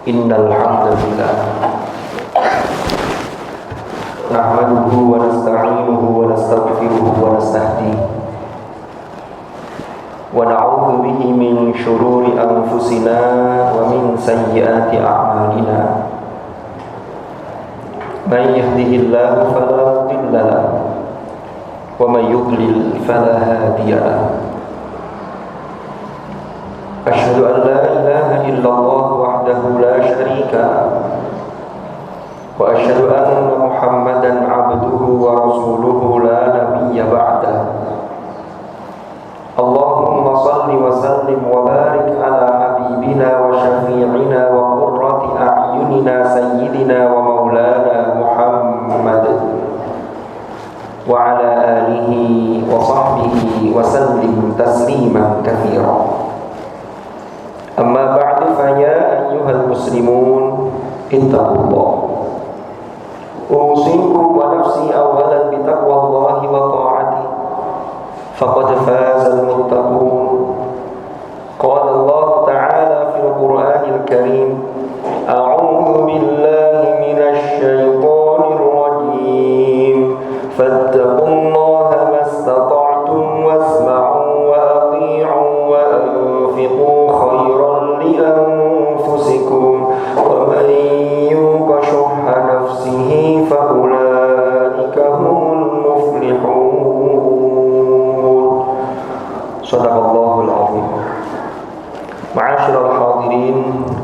Innal hamdalillah nahmaduhu wa nasta'inuhu wa nastaghfiruhu wa nastahdihi wa na'udzu bihi min shururi anfusina wa min sayyiati a'malina. Man yahdihillahu fala mudilla lahu wa man yudlil fala hadiya lahu. Asyhadu an la ilaha illallah wahdahu la syarika lahu wa asyhadu anna Muhammadan abduhu wa rasuluhu la nabiyya ba'dahu. Allahumma salli wa sallim wa barik ala habibina wa syafi'ina wa qurrati a'yunina sayyidina wa maulana Muhammad wa ala alihi wa sahbihi wa sallim tasliman katsira. Amma ba'du fa ya ayyuhal muslimun ittaqullah. Usikum wa nafsi awalan bi taqwallahi wa ta'atihi faqad fazal muttaqun. Qala Allah ta'ala fil Qur'anil Karim, a'udzu billahi minasy syaithanir rajim. Fattaqullaha mastata'tum wasma'u wa athi'u wa anfiqu khairan li anfusikum wa man yuqa shuhha nafsihi fa ulaika humul muflihun. Shadaqallahul azim. Ma'asyiral hadirin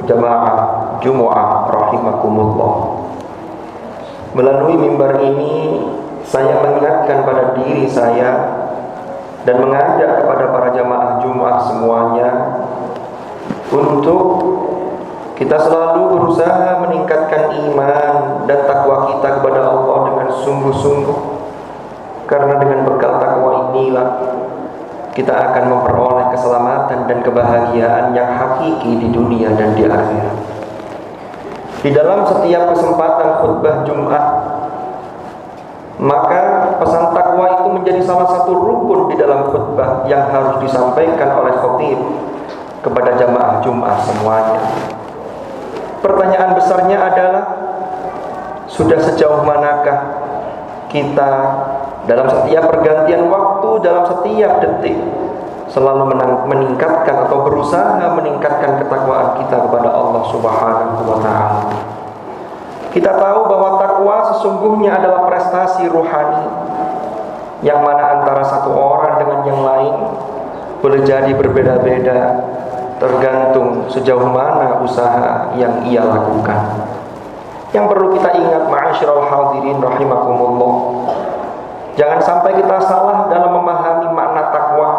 jamaah Jumu'ah rahimakumullah. Melalui mimbar ini saya mengingatkan pada diri saya dan mengajak kepada para jamaah Jumat semuanya untuk kita selalu berusaha meningkatkan iman dan takwa kita kepada Allah dengan sungguh-sungguh. Karena dengan bekal takwa inilah kita akan memperoleh keselamatan dan kebahagiaan yang hakiki di dunia dan di akhirat. Di dalam setiap kesempatan khutbah Jumat, maka pesan takwa itu menjadi salah satu rukun di dalam khutbah yang harus disampaikan oleh khatib kepada jamaah Jumat semuanya. Pertanyaan besarnya adalah, sudah sejauh manakah kita dalam setiap pergantian waktu, dalam setiap detik selalu meningkatkan atau berusaha meningkatkan ketakwaan kita kepada Allah Subhanahu wa ta'ala. Kita tahu bahwa takwa sesungguhnya adalah prestasi ruhani yang mana antara satu orang dengan yang lain boleh jadi berbeda-beda tergantung sejauh mana usaha yang ia lakukan. Yang perlu kita ingat, ma'asyiral hadirin rahimakumullah, jangan sampai kita salah dalam memahami makna takwa.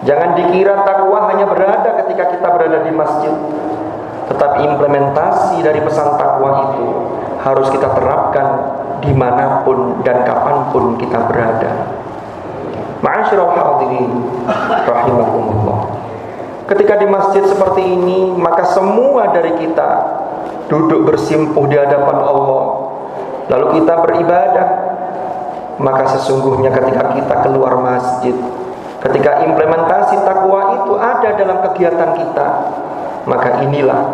Jangan dikira takwa hanya berada ketika kita berada di masjid, tetapi implementasi dari pesan takwa itu harus kita terapkan dimanapun dan kapanpun kita berada. Ma'asyiral hadirin rahimakumullah, ketika di masjid seperti ini, maka semua dari kita duduk bersimpuh di hadapan Allah, lalu kita beribadah. Maka sesungguhnya ketika kita keluar masjid, ketika implementasi takwa itu ada dalam kegiatan kita, maka inilah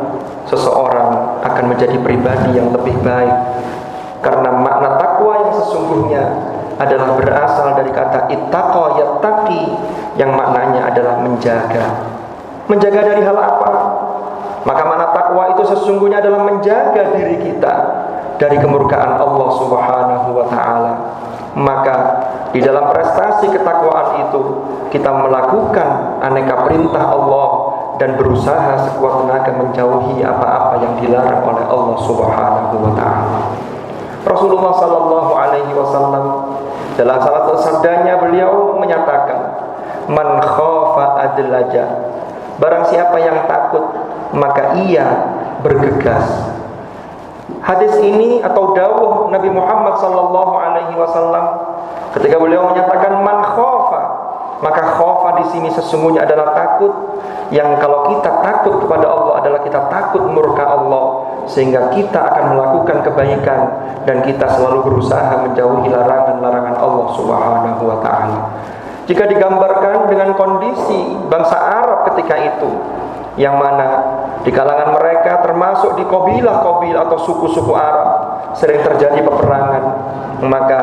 seseorang akan menjadi pribadi yang lebih baik. Karena makna takwa yang sesungguhnya adalah berasal dari kata ittaqa yattaqi, yang maknanya adalah menjaga. Menjaga dari hal apa? Maka makna takwa itu sesungguhnya adalah menjaga diri kita dari kemurkaan Allah Subhanahu wa ta'ala. Maka di dalam prestasi ketakwaan itu kita melakukan aneka perintah Allah dan berusaha sekuat tenaga menjauhi apa-apa yang dilarang oleh Allah Subhanahu wa ta'ala. Rasulullah sallallahu alaihi wasallam dalam salah satu sabdanya beliau menyatakan, man khafa adlaja, barang siapa yang takut maka ia bergegas. Hadis ini atau dawuh Nabi Muhammad sallallahu alaihi wasallam ketika beliau menyatakan man khafa, maka khafa di sini sesungguhnya adalah takut, yang kalau kita takut kepada Allah adalah kita takut murka Allah, sehingga kita akan melakukan kebaikan dan kita selalu berusaha menjauhi larangan-larangan Allah Subhanahu wa ta'ala. Jika digambarkan dengan kondisi bangsa Arab ketika itu, yang mana Di kalangan mereka termasuk di kabilah-kabilah atau suku-suku Arab sering terjadi peperangan. Maka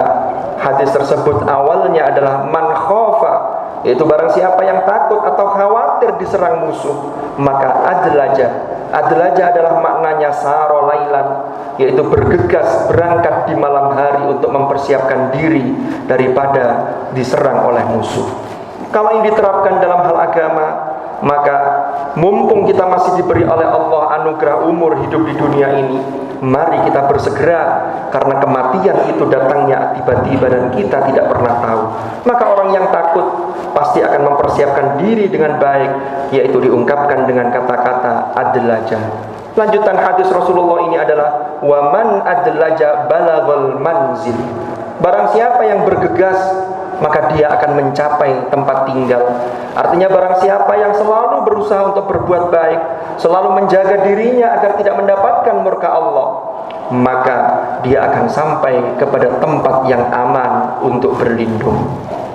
hadis tersebut awalnya adalah man khofa, yaitu barang siapa yang takut atau khawatir diserang musuh, maka adlaja. Adlaja adalah maknanya saro lailan, yaitu bergegas berangkat di malam hari untuk mempersiapkan diri daripada diserang oleh musuh. Kalau ini diterapkan dalam hal agama, maka mumpung kita masih diberi oleh Allah anugerah umur hidup di dunia ini, mari kita bersegera, karena kematian itu datangnya tiba-tiba dan kita tidak pernah tahu. Maka orang yang takut pasti akan mempersiapkan diri dengan baik, yaitu diungkapkan dengan kata-kata adlaja. Lanjutan hadis Rasulullah ini adalah waman adlaja balaghal manzil. Barang siapa yang bergegas, maka dia akan mencapai tempat tinggal. Artinya barang siapa yang selalu berusaha untuk berbuat baik, selalu menjaga dirinya agar tidak mendapatkan murka Allah, maka dia akan sampai kepada tempat yang aman untuk berlindung.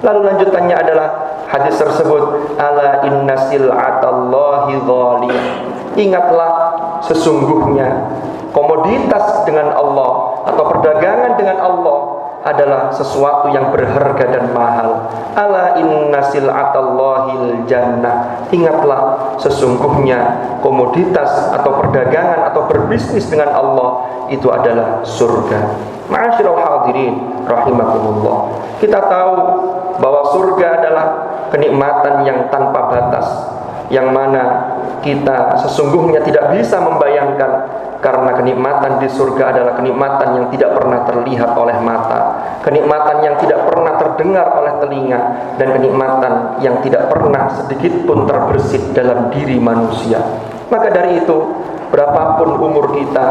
Lalu lanjutannya adalah hadis tersebut, ala inna sil'atallahi ghaliyah. Ingatlah, sesungguhnya komoditas dengan Allah atau perdagangan dengan Allah adalah sesuatu yang berharga dan mahal. Ala inna sil'atallahil jannah. Ingatlah, sesungguhnya komoditas atau perdagangan atau berbisnis dengan Allah itu adalah surga. Ma'asyiral hadirin rahimakumullah. Kita tahu bahwa surga adalah kenikmatan yang tanpa batas, yang mana kita sesungguhnya tidak bisa membayangkan, karena kenikmatan di surga adalah kenikmatan yang tidak pernah terlihat oleh mata, kenikmatan yang tidak pernah terdengar oleh telinga, dan kenikmatan yang tidak pernah sedikit pun terbersit dalam diri manusia. Maka dari itu, berapapun umur kita,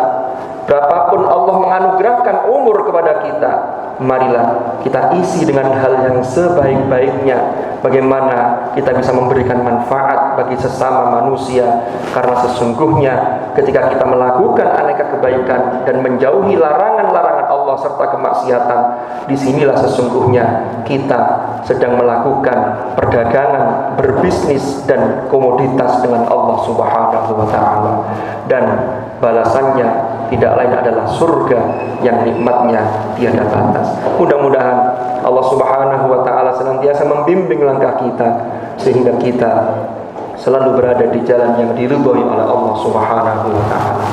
berapapun Allah menganugerahkan umur kepada kita, marilah kita isi dengan hal yang sebaik-baiknya. Bagaimana kita bisa memberikan manfaat bagi sesama manusia, karena sesungguhnya ketika kita melakukan aneka kebaikan dan menjauhi larangan-larangan Allah serta kemaksiatan, disinilah sesungguhnya kita sedang melakukan perdagangan, berbisnis dan komoditas dengan Allah Subhanahu wa ta'ala. Dan balasannya tidak lain adalah surga yang nikmatnya tiada batas. Mudah-mudahan Allah Subhanahu wa ta'ala senantiasa membimbing langkah kita, sehingga kita selalu berada di jalan yang diridhoi oleh Allah Subhanahu wa ta'ala.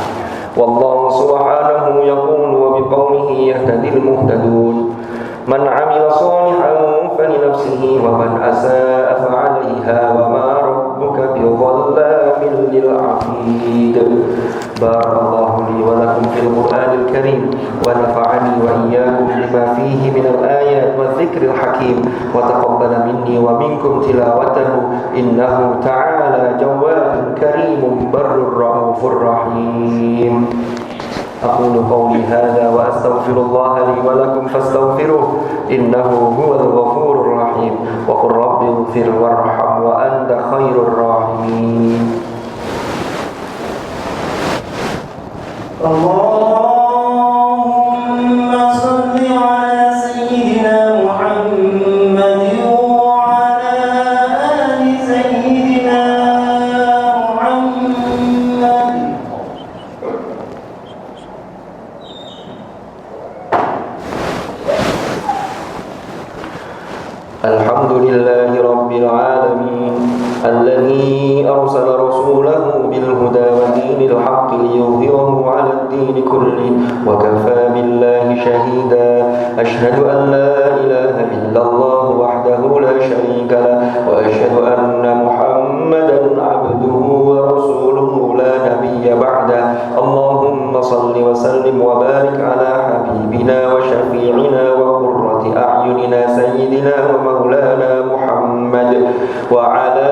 Wallahu subhanahu yaqulu wa biqaulihi yahtadil muhtadun. Man 'amila shalihan falinafsihi wa man asaa fa'alaiha wa ma rabbuka bidhallamin lil 'abid. Barakallahu li wa lakum fil Qur'anil Karim wa nafa'ani wa iyyakum bima fihi minal ayat wa dzikril hakim wa taqabbala minni wa minkum tilawatahu innahu ta'ala jawwadun karimun barrur raufur rahim. أقول قولي هذا وأستغفر الله لي ولكم فاستغفروه إنه هو الغفور الرحيم وقل رب اغفر وارحم وأنت خير الراحمين. اللهم صل على سيدنا محمد وعلى آل سيدنا محمد. الحمد لله رب العالمين الذي أرسل رسوله بالهدى ودين الحق ليظهره على الدين كله وكفى بالله شهيدا. أشهد أن لا إله إلا الله وحده لا شريك له وأشهد أن محمدا عبده ورسوله لا نبي بعده. اللهم صل وسلم وبارك على حبيبنا وشفيعنا وقرة أعيننا سيدنا ومولانا محمد وعلى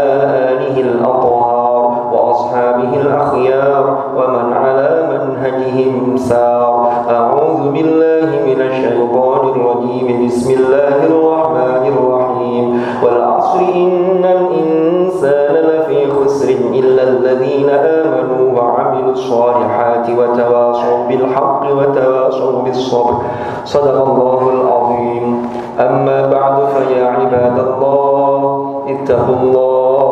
آله الأطهار وأصحابه الأخيار ومن على منهجهم سار. أعوذ بالله من الشيطان الرجيم. بسم الله الرحمن الرحيم. والعصر إن الإنسان لفي خسر إلا الذين آمنوا وعملوا الصالحات وتواصوا بالحق وتواصوا بالصبر. صدق الله العظيم. أما بعد فيا عباد الله اتقوا الله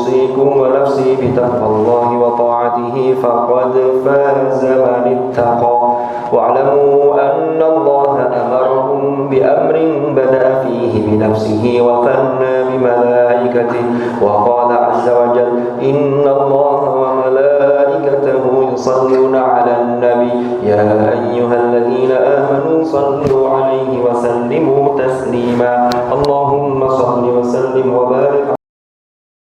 أوصيكم ونفسي بتقوى الله وطاعته فقد فاز من اتقى واعلموا أن الله أمركم بأمر بدأ فيه بنفسه وثنى بملائكته وقال عز وجل إن الله وملائكته يصلون على النبي يا أيها الذين آمنوا صلوا عليه وسلموا